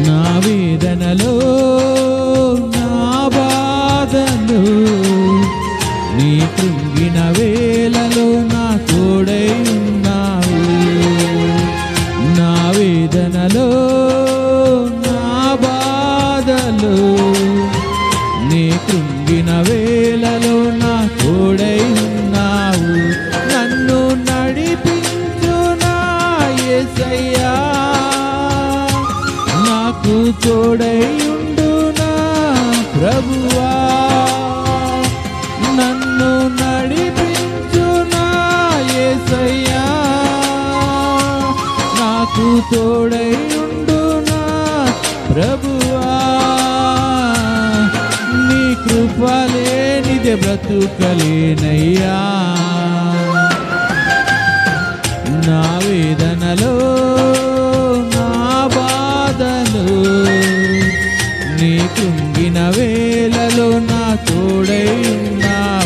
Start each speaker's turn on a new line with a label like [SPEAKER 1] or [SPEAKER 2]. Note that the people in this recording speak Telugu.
[SPEAKER 1] నా వేదనలో నా బాధలో నీ కృంగిన వేళలో నా తోడై ఉన్నావు. నా వేదనలో నా బాధలో నీ కృంగిన వేళలో నా తోడై ఉన్నావు. నన్ను నడిపించు నా యేసయ్యా, నాకు తోడై ఉండు నా ప్రభువా. నన్ను నడిపించు నా యేసయ్యా, నాకు తోడై ఉండు నా ప్రభువా. నీ కృప లేనిదే బ్రతుకలేనయ్యా. నా వేదనలో నా బాధలో నీ కృంగిన వేళలో నా తోడై ఉన్నావు.